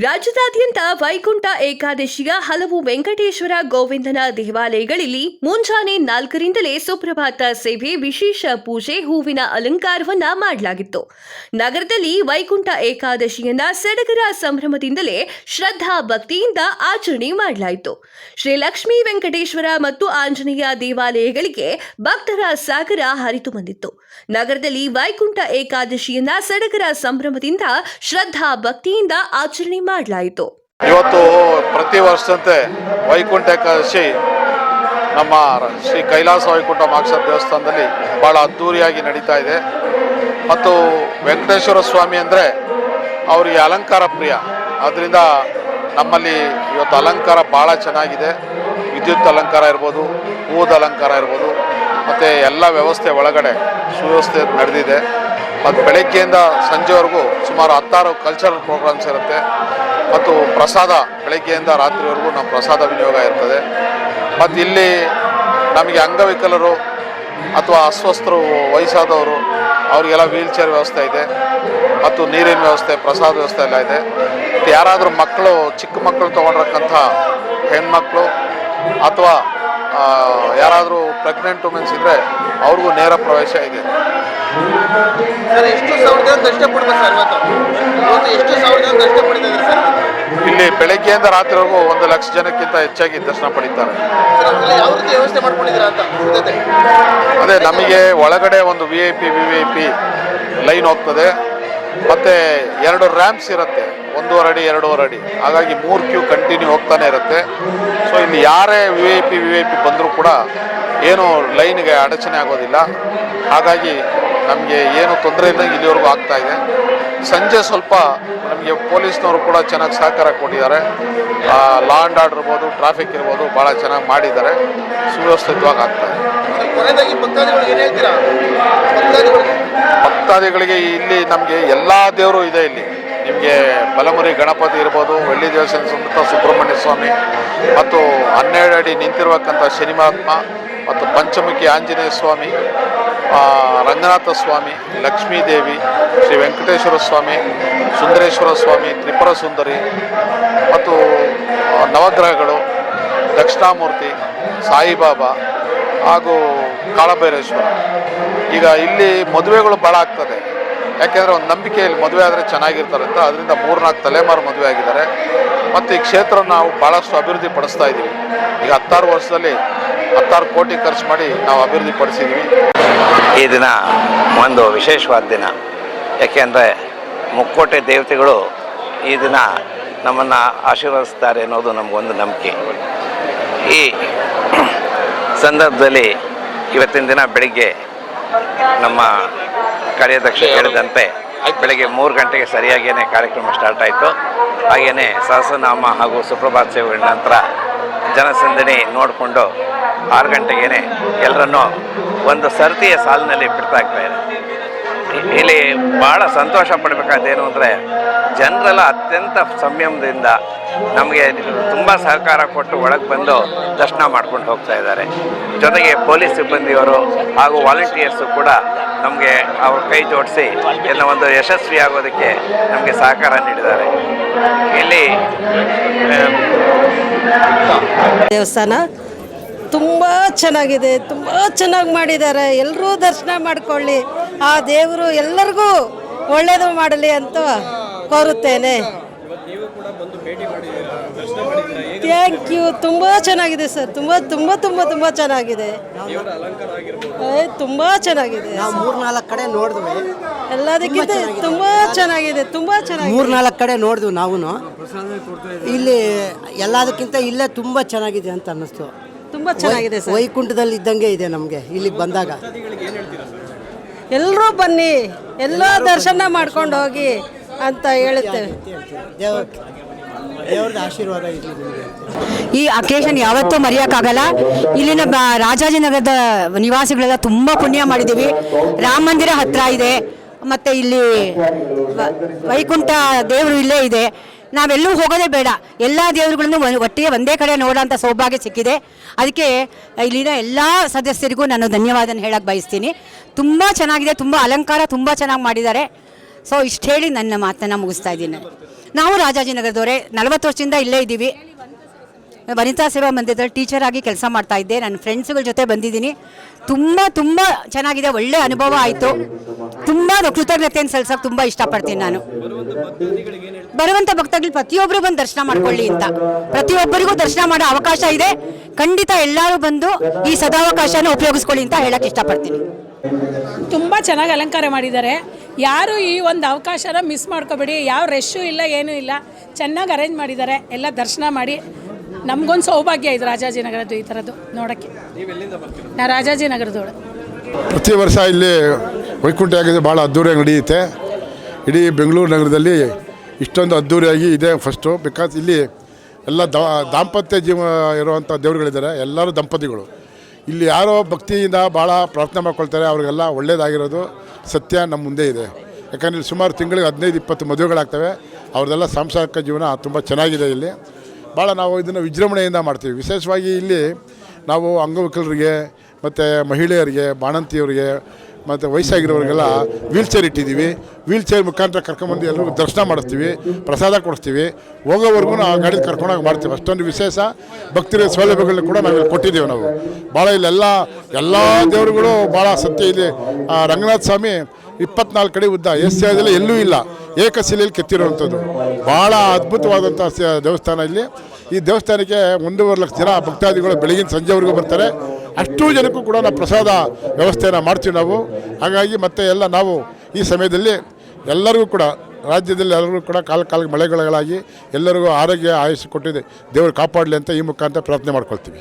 ರಾಜ್ಯದಾದ್ಯಂತ ವೈಕುಂಠ ಏಕಾದಶಿಯ ಹಲವು ವೆಂಕಟೇಶ್ವರ ಗೋವಿಂದನ ದೇವಾಲಯಗಳಲ್ಲಿ ಮುಂಜಾನೆ 4ರಿಂದಲೇ ಸುಪ್ರಭಾತ ಸೇವೆ, ವಿಶೇಷ ಪೂಜೆ, ಹೂವಿನ ಅಲಂಕಾರವನ್ನ ಮಾಡಲಾಗಿತ್ತು. ನಗರದಲ್ಲಿ ವೈಕುಂಠ ಏಕಾದಶಿಯನ್ನ ಸಡಗರ ಸಂಭ್ರಮದಿಂದಲೇ ಶ್ರದ್ಧಾ ಭಕ್ತಿಯಿಂದ ಆಚರಣೆ ಮಾಡಲಾಯಿತು. ಶ್ರೀ ಲಕ್ಷ್ಮೀ ವೆಂಕಟೇಶ್ವರ ಮತ್ತು ಆಂಜನೇಯ ದೇವಾಲಯಗಳಿಗೆ ಭಕ್ತರ ಸಾಗರ ಹರಿದು ಬಂದಿತ್ತು. ನಗರದಲ್ಲಿ ವೈಕುಂಠ ಏಕಾದಶಿಯನ್ನ ಸಡಗರ ಸಂಭ್ರಮದಿಂದ ಶ್ರದ್ಧಾ ಭಕ್ತಿಯಿಂದ ಆಚರಣೆ ಮಾಡಲಾಯಿತು. ಇವತ್ತು ಪ್ರತಿ ವರ್ಷದಂತೆ ವೈಕುಂಠ ಏಕಾದಶಿ ನಮ್ಮ ಶ್ರೀ ಕೈಲಾಸ ವೈಕುಂಠ ಮಾಕ್ಷ ದೇವಸ್ಥಾನದಲ್ಲಿ ಭಾಳ ಅದ್ಧೂರಿಯಾಗಿ ನಡೀತಾ ಇದೆ. ಮತ್ತು ವೆಂಕಟೇಶ್ವರ ಸ್ವಾಮಿ ಅಂದರೆ ಅವರಿಗೆ ಅಲಂಕಾರ ಪ್ರಿಯ. ಆದ್ದರಿಂದ ನಮ್ಮಲ್ಲಿ ಇವತ್ತು ಅಲಂಕಾರ ಭಾಳ ಚೆನ್ನಾಗಿದೆ. ವಿದ್ಯುತ್ ಅಲಂಕಾರ ಇರ್ಬೋದು, ಹೂವದ ಅಲಂಕಾರ ಇರ್ಬೋದು, ಮತ್ತು ಎಲ್ಲ ವ್ಯವಸ್ಥೆ ಒಳಗಡೆ ಸುವ್ಯವಸ್ಥೆ ನಡೆದಿದೆ. ಮತ್ತು ಬೆಳಗ್ಗೆಯಿಂದ ಸಂಜೆವರೆಗೂ ಸುಮಾರು 16 ಕಲ್ಚರಲ್ ಪ್ರೋಗ್ರಾಮ್ಸ್ ಇರುತ್ತೆ. ಮತ್ತು ಪ್ರಸಾದ ಬೆಳಗ್ಗೆಯಿಂದ ರಾತ್ರಿವರೆಗೂ ನಮ್ಮ ಪ್ರಸಾದ ವಿನಿಯೋಗ ಇರ್ತದೆ. ಮತ್ತು ಇಲ್ಲಿ ನಮಗೆ ಅಂಗವಿಕಲರು ಅಥವಾ ಅಸ್ವಸ್ಥರು, ವಯಸ್ಸಾದವರು ಅವರಿಗೆಲ್ಲ ವೀಲ್ ಚೇರ್ ವ್ಯವಸ್ಥೆ ಇದೆ. ಮತ್ತು ನೀರಿನ ವ್ಯವಸ್ಥೆ, ಪ್ರಸಾದ ವ್ಯವಸ್ಥೆ ಎಲ್ಲ ಇದೆ. ಮತ್ತು ಯಾರಾದರೂ ಮಕ್ಕಳು, ಚಿಕ್ಕ ಮಕ್ಕಳು ತೊಗೊಂಡಿರಕ್ಕಂಥ ಹೆಣ್ಮಕ್ಳು ಅಥವಾ ಯಾರಾದರೂ ಪ್ರೆಗ್ನೆಂಟ್ ವುಮೆನ್ಸ್ ಇದ್ದರೆ ಅವ್ರಿಗೂ ನೇರ ಪ್ರವೇಶ ಇದೆ. ಸರ್, ಎಷ್ಟು ಸಾವಿರ ಜನ ದರ್ಶನ ಪಡ್ತಾರೆ ಸರ್? ಇವತ್ತು ಎಷ್ಟು ಸಾವಿರ ಜನ ದರ್ಶನ ಪಡಿತಾರೆ ಸರ್? ಇಲ್ಲಿ ಬೆಳಗ್ಗೆಯಿಂದ ರಾತ್ರಿವರೆಗೂ 1 ಲಕ್ಷ ಜನಕ್ಕಿಂತ ಹೆಚ್ಚಾಗಿ ದರ್ಶನ ಪಡೀತಾರೆ. ಯಾವ ರೀತಿ ವ್ಯವಸ್ಥೆ ಮಾಡ್ಕೊಂಡಿದ್ದೀರಾ ಅಂತ? ಅದೇ, ನಮಗೆ ಒಳಗಡೆ ಒಂದು VIP ಲೈನ್ ಹೋಗ್ತದೆ. ಮತ್ತು 2 ರ್ಯಾಂಪ್ಸ್ ಇರುತ್ತೆ, 1.5 ಅಡಿ 2.5 ಅಡಿ. ಹಾಗಾಗಿ 3 ಕ್ಯೂ ಕಂಟಿನ್ಯೂ ಹೋಗ್ತಾನೆ ಇರುತ್ತೆ. ಸೊ ಇಲ್ಲಿ ಯಾರೇ VIP ಬಂದರೂ ಕೂಡ ಏನು ಲೈನ್ಗೆ ಅಡಚಣೆ ಆಗೋದಿಲ್ಲ. ಹಾಗಾಗಿ ನಮಗೆ ಏನು ತೊಂದರೆ ಇಲ್ಲ, ಇಲ್ಲಿವರೆಗೂ ಆಗ್ತಾ ಇದೆ. ಸಂಜೆ ಸ್ವಲ್ಪ ನಮಗೆ ಪೊಲೀಸ್ನವರು ಕೂಡ ಚೆನ್ನಾಗಿ ಸಹಕಾರ ಕೊಟ್ಟಿದ್ದಾರೆ. ಲಾ ಆ್ಯಂಡ್ ಆರ್ಡರ್ ಇರ್ಬೋದು, ಟ್ರಾಫಿಕ್ ಇರ್ಬೋದು, ಭಾಳ ಚೆನ್ನಾಗಿ ಮಾಡಿದ್ದಾರೆ. ಸುವ್ಯವಸ್ಥಿತವಾಗಿ ಆಗ್ತಾ ಇದೆ. ಕೊನೆಯದಾಗಿ ಭಕ್ತಾದಿಗಳಿಗೆ ಏನು ಹೇಳ್ತೀರಾ? ಭಕ್ತಾದಿಗಳಿಗೆ ಇಲ್ಲಿ ನಮಗೆ ಎಲ್ಲ ದೇವರು ಇದೆ. ಇಲ್ಲಿ ನಿಮಗೆ ಬಲಮುರಿ ಗಣಪತಿ ಇರ್ಬೋದು, ಬೆಳ್ಳಿ ದೇವಸ್ಥಾನ ಸುತ್ತ ಸುಬ್ರಹ್ಮಣ್ಯ ಸ್ವಾಮಿ, ಮತ್ತು 12 ಅಡಿ ನಿಂತಿರುವಕ್ಕಂಥ ಶನಿ ಮಹಾತ್ಮ, ಮತ್ತು ಪಂಚಮುಖಿ ಆಂಜನೇಯ ಸ್ವಾಮಿ, ರಂಗನಾಥ ಸ್ವಾಮಿ, ಲಕ್ಷ್ಮೀದೇವಿ, ಶ್ರೀ ವೆಂಕಟೇಶ್ವರ ಸ್ವಾಮಿ, ಸುಂದರೇಶ್ವರ ಸ್ವಾಮಿ, ತ್ರಿಪುರ ಸುಂದರಿ, ಮತ್ತು ನವಗ್ರಹಗಳು, ದಕ್ಷಿಣಾಮೂರ್ತಿ, ಸಾಯಿಬಾಬಾ ಹಾಗೂ ಕಾಳಭೈರೇಶ್ವರ. ಈಗ ಇಲ್ಲಿ ಮದುವೆಗಳು ಭಾಳ ಆಗ್ತದೆ. ಯಾಕೆಂದರೆ ಒಂದು ನಂಬಿಕೆಯಲ್ಲಿ ಮದುವೆ ಆದರೆ ಚೆನ್ನಾಗಿರ್ತಾರೆ ಅಂತ. ಅದರಿಂದ 3-4 ತಲೆಮಾರು ಮದುವೆ ಆಗಿದ್ದಾರೆ. ಮತ್ತು ಈ ಕ್ಷೇತ್ರ ನಾವು ಭಾಳಷ್ಟು ಅಭಿವೃದ್ಧಿ ಪಡಿಸ್ತಾ ಇದ್ದೀವಿ. ಈಗ 16 ವರ್ಷದಲ್ಲಿ 16 ಕೋಟಿ ಖರ್ಚು ಮಾಡಿ ನಾವು ಅಭಿವೃದ್ಧಿ ಪಡಿಸಿದ್ದೀವಿ. ಈ ದಿನ ಒಂದು ವಿಶೇಷವಾದ ದಿನ. ಯಾಕೆಂದರೆ ಮುಕ್ಕೋಟೆ ದೇವತೆಗಳು ಈ ದಿನ ನಮ್ಮನ್ನು ಆಶೀರ್ವದಿಸ್ತಾರೆ ಅನ್ನೋದು ನಮಗೊಂದು ನಂಬಿಕೆ. ಈ ಸಂದರ್ಭದಲ್ಲಿ ಇವತ್ತಿನ ದಿನ ಬೆಳಿಗ್ಗೆ ನಮ್ಮ ಕಾರ್ಯಾಧ್ಯಕ್ಷ ಹೇಳಿದಂತೆ ಬೆಳಗ್ಗೆ 3 ಗಂಟೆಗೆ ಸರಿಯಾಗಿಯೇ ಕಾರ್ಯಕ್ರಮ ಸ್ಟಾರ್ಟ್ ಆಯಿತು. ಹಾಗೆಯೇ ಸಹಸ್ರನಾಮ ಹಾಗೂ ಸುಪ್ರಭಾತ ಸೇವೆಗಳ ನಂತರ ಜನಸಂದಣಿ ನೋಡಿಕೊಂಡು 6 ಗಂಟೆಗೇ ಎಲ್ಲರನ್ನೂ ಒಂದು ಸರತಿಯ ಸಾಲಿನಲ್ಲಿ ಬಿಡ್ತಾ ಇದೆ. ಇಲ್ಲಿ ಭಾಳ ಸಂತೋಷ ಪಡಬೇಕಾದೇನು ಅಂದರೆ ಜನರೆಲ್ಲ ಅತ್ಯಂತ ಸಂಯಮದಿಂದ ನಮಗೆ ತುಂಬ ಸಹಕಾರ ಕೊಟ್ಟು ಒಳಗೆ ಬಂದು ದರ್ಶನ ಮಾಡ್ಕೊಂಡು ಹೋಗ್ತಾ ಇದ್ದಾರೆ. ಜೊತೆಗೆ ಪೊಲೀಸ್ ಸಿಬ್ಬಂದಿಯವರು ಹಾಗೂ ವಾಲಂಟಿಯರ್ಸು ಕೂಡ ನಮಗೆ ಅವ್ರ ಕೈ ಜೋಡಿಸಿ ಎಲ್ಲ ಒಂದು ಯಶಸ್ವಿಯಾಗೋದಕ್ಕೆ ನಮಗೆ ಸಹಕಾರ ನೀಡಿದ್ದಾರೆ. ಇಲ್ಲಿ ದೇವಸ್ಥಾನ ತುಂಬ ಚೆನ್ನಾಗಿದೆ, ತುಂಬ ಚೆನ್ನಾಗಿ ಮಾಡಿದ್ದಾರೆ. ಎಲ್ಲರೂ ದರ್ಶನ ಮಾಡಿಕೊಳ್ಳಿ, ಆ ದೇವರು ಎಲ್ಲರಿಗೂ ಒಳ್ಳೆಯದು ಮಾಡಲಿ ಅಂತ ಕೋರುತ್ತೇನೆ. Thank you. ತುಂಬ ಚೆನ್ನಾಗಿದೆ ಸರ್, ತುಂಬ ತುಂಬ ತುಂಬ ತುಂಬ ಚೆನ್ನಾಗಿದೆ. ತುಂಬ ಚೆನ್ನಾಗಿದೆ. 3-4 ಕಡೆ ನೋಡಿದ್ವಿ. ಎಲ್ಲದಕ್ಕಿಂತ ತುಂಬ ಚೆನ್ನಾಗಿದೆ, ತುಂಬ ಚೆನ್ನಾಗಿದೆ. 3-4 ಕಡೆ ನೋಡಿದ್ವಿ ನಾವು. ಇಲ್ಲಿ ಎಲ್ಲದಕ್ಕಿಂತ ಇಲ್ಲೇ ತುಂಬ ಚೆನ್ನಾಗಿದೆ ಅಂತ ಅನ್ನಿಸ್ತು. ತುಂಬ ಚೆನ್ನಾಗಿದೆ ಸರ್. ವೈಕುಂಠದಲ್ಲಿ ಇದ್ದಂಗೆ ಇದೆ ನಮಗೆ ಇಲ್ಲಿಗೆ ಬಂದಾಗ. ಎಲ್ಲರೂ ಬನ್ನಿ, ಎಲ್ಲ ದರ್ಶನ ಮಾಡ್ಕೊಂಡು ಹೋಗಿ ಅಂತ ಹೇಳುತ್ತೇವೆ. ದೇವ್ರದ ಆಶೀರ್ವಾದ ಇರಲಿ. ಈ ಅಕೇಶನ್ ಯಾವತ್ತೂ ಮರೆಯೋಕ್ಕಾಗಲ್ಲ. ಇಲ್ಲಿನ ರಾಜಾಜಿನಗರದ ನಿವಾಸಿಗಳೆಲ್ಲ ತುಂಬ ಪುಣ್ಯ ಮಾಡಿದ್ದೀವಿ. ರಾಮ ಮಂದಿರ ಹತ್ತಿರ ಇದೆ, ಮತ್ತು ಇಲ್ಲಿ ವೈಕುಂಠ ದೇವರು ಇಲ್ಲೇ ಇದೆ. ನಾವೆಲ್ಲೂ ಹೋಗೋದೇ ಬೇಡ, ಎಲ್ಲ ದೇವರುಗಳನ್ನು ಒಟ್ಟಿಗೆ ಒಂದೇ ಕಡೆ ನೋಡೋಂಥ ಸೌಭಾಗ್ಯ ಸಿಕ್ಕಿದೆ. ಅದಕ್ಕೆ ಇಲ್ಲಿನ ಎಲ್ಲ ಸದಸ್ಯರಿಗೂ ನಾನು ಧನ್ಯವಾದ ಹೇಳಕ್ಕೆ ಬಯಸ್ತೀನಿ. ತುಂಬ ಚೆನ್ನಾಗಿದೆ, ತುಂಬ ಅಲಂಕಾರ ತುಂಬ ಚೆನ್ನಾಗಿ ಮಾಡಿದ್ದಾರೆ. ಸೊ ಇಷ್ಟು ಹೇಳಿ ನನ್ನ ಮಾತನ್ನು ಮುಗಿಸ್ತಾ ಇದ್ದೀನಿ. ನಾವು ರಾಜಾಜಿನಗರದವರೇ, 40 ವರ್ಷದಿಂದ ಇಲ್ಲೇ ಇದ್ದೀವಿ. ವನಿತಾ ಸೇವಾ ಮಂದಿರದಲ್ಲಿ ಟೀಚರ್ ಆಗಿ ಕೆಲಸ ಮಾಡ್ತಾ ಇದ್ದೆ. ನನ್ನ ಫ್ರೆಂಡ್ಸ್ಗಳ ಜೊತೆ ಬಂದಿದ್ದೀನಿ. ತುಂಬ ಚೆನ್ನಾಗಿದೆ, ಒಳ್ಳೆ ಅನುಭವ ಆಯಿತು. ತುಂಬ ಕೃತಜ್ಞತೆಯನ್ನು ಸಲ್ಲಿಸೋಕೆ ತುಂಬ ಇಷ್ಟಪಡ್ತೀನಿ ನಾನು. ಬರುವಂಥ ಭಕ್ತர்கள் ಪ್ರತಿಯೊಬ್ಬರು ಬಂದು ದರ್ಶನ ಮಾಡ್ಕೊಳ್ಳಿ ಅಂತ, ಪ್ರತಿಯೊಬ್ಬರಿಗೂ ದರ್ಶನ ಮಾಡೋ ಅವಕಾಶ ಇದೆ. ಖಂಡಿತ ಎಲ್ಲರೂ ಬಂದು ಈ ಸದಾವಕಾಶನ ಉಪಯೋಗಿಸ್ಕೊಳ್ಳಿ ಅಂತ ಹೇಳಕ್ಕೆ ಇಷ್ಟಪಡ್ತೀನಿ. ತುಂಬ ಚೆನ್ನಾಗಿ ಅಲಂಕಾರ ಮಾಡಿದ್ದಾರೆ. ಯಾರು ಈ ಒಂದು ಅವಕಾಶನ ಮಿಸ್ ಮಾಡ್ಕೋಬೇಡಿ. ಯಾವ ರಶ್ಶು ಇಲ್ಲ, ಏನೂ ಇಲ್ಲ, ಚೆನ್ನಾಗಿ ಅರೇಂಜ್ ಮಾಡಿದ್ದಾರೆ. ಎಲ್ಲ ದರ್ಶನ ಮಾಡಿ ನಮಗೊಂದು ಸೌಭಾಗ್ಯ ಇದು ರಾಜಾಜಿನಗರದ್ದು ಈ ಥರದ್ದು ನೋಡೋಕ್ಕೆ. ನಾ ರಾಜಾಜಿನಗರದವಳು. ಪ್ರತಿ ವರ್ಷ ಇಲ್ಲಿ ವೈಕುಂಠ ಆಗಿದೆ, ಭಾಳ ಅದ್ದೂರಿಯಾಗಿ ನಡೆಯುತ್ತೆ. ಇಡೀ ಬೆಂಗಳೂರು ನಗರದಲ್ಲಿ ಇಷ್ಟೊಂದು ಅದ್ದೂರಿಯಾಗಿ ಇದೆ ಫಸ್ಟು. ಬಿಕಾಸ್ ಇಲ್ಲಿ ಎಲ್ಲ ದಾಂಪತ್ಯ ಜೀವ ಇರುವಂಥ ದೇವರುಗಳಿದ್ದಾರೆ, ಎಲ್ಲರೂ ದಂಪತಿಗಳು. ಇಲ್ಲಿ ಯಾರೋ ಭಕ್ತಿಯಿಂದ ಭಾಳ ಪ್ರಾರ್ಥನೆ ಮಾಡ್ಕೊಳ್ತಾರೆ, ಅವ್ರಿಗೆಲ್ಲ ಒಳ್ಳೇದಾಗಿರೋದು ಸತ್ಯ ನಮ್ಮ ಮುಂದೆ ಇದೆ. ಯಾಕಂದರೆ ಇಲ್ಲಿ ಸುಮಾರು ತಿಂಗಳಿಗೆ 15-20 ಮದುವೆಗಳಾಗ್ತವೆ. ಅವ್ರದ್ದೆಲ್ಲ ಸಾಂಸಾರಿಕ ಜೀವನ ತುಂಬ ಚೆನ್ನಾಗಿದೆ. ಇಲ್ಲಿ ಭಾಳ ನಾವು ಇದನ್ನು ವಿಜೃಂಭಣೆಯಿಂದ ಮಾಡ್ತೀವಿ. ವಿಶೇಷವಾಗಿ ಇಲ್ಲಿ ನಾವು ಅಂಗವಿಕಲರಿಗೆ ಮತ್ತು ಮಹಿಳೆಯರಿಗೆ, ಬಾಣಂತಿಯವರಿಗೆ ಮತ್ತು ವಯಸ್ಸಾಗಿರೋರಿಗೆಲ್ಲ ವೀಲ್ಚೇರ್ ಇಟ್ಟಿದ್ದೀವಿ. ವೀಲ್ಚೇರ್ ಮುಖಾಂತರ ಕರ್ಕೊಂಬಂದು ಎಲ್ಲರಿಗೂ ದರ್ಶನ ಮಾಡಿಸ್ತೀವಿ, ಪ್ರಸಾದ ಕೊಡಿಸ್ತೀವಿ. ಹೋಗೋವರೆಗೂ ನಾವು ಗಾಡಿ ಕರ್ಕೊಂಡೋಗಿ ಮಾಡ್ತೀವಿ. ಅಷ್ಟೊಂದು ವಿಶೇಷ ಭಕ್ತರ ಸೌಲಭ್ಯಗಳನ್ನ ಕೂಡ ನಾವಿಲ್ಲಿ ಕೊಟ್ಟಿದ್ದೀವಿ. ನಾವು ಭಾಳ ಇಲ್ಲೆಲ್ಲ ಎಲ್ಲ ದೇವರುಗಳು ಭಾಳ ಸತ್ಯ ಇದೆ. ರಂಗನಾಥ ಸ್ವಾಮಿ 24 ಅಡಿ ಉದ್ದ, ಏಷ್ಯಾದಲ್ಲಿ ಎಲ್ಲೂ ಇಲ್ಲ, ಏಕಶಿಲೆಯಲ್ಲಿ ಕೆತ್ತಿರುವಂಥದ್ದು. ಭಾಳ ಅದ್ಭುತವಾದಂಥ ದೇವಸ್ಥಾನ ಇಲ್ಲಿ. ಈ ದೇವಸ್ಥಾನಕ್ಕೆ 1.5 ಲಕ್ಷ ಜನ ಭಕ್ತಾದಿಗಳು ಬೆಳಗಿನ ಸಂಜೆವರೆಗೂ ಬರ್ತಾರೆ. ಅಷ್ಟೂ ಜನಕ್ಕೂ ಕೂಡ ನಾವು ಪ್ರಸಾದ ವ್ಯವಸ್ಥೆಯನ್ನು ಮಾಡ್ತೀವಿ ನಾವು. ಹಾಗಾಗಿ ಮತ್ತೆ ಎಲ್ಲ ನಾವು ಈ ಸಮಯದಲ್ಲಿ ಎಲ್ಲರಿಗೂ ಕೂಡ ರಾಜ್ಯದಲ್ಲಿ ಎಲ್ಲರಿಗೂ ಕೂಡ ಕಾಲ ಮಳೆಗಳಾಗಿ ಎಲ್ಲರಿಗೂ ಆರೋಗ್ಯ ಆಯುಷ್ಯ ಕೊಟ್ಟಿದೆ, ದೇವರು ಕಾಪಾಡಲಿ ಅಂತ ಈ ಮುಖಾಂತರ ಪ್ರಾರ್ಥನೆ ಮಾಡ್ಕೊಳ್ತೀವಿ.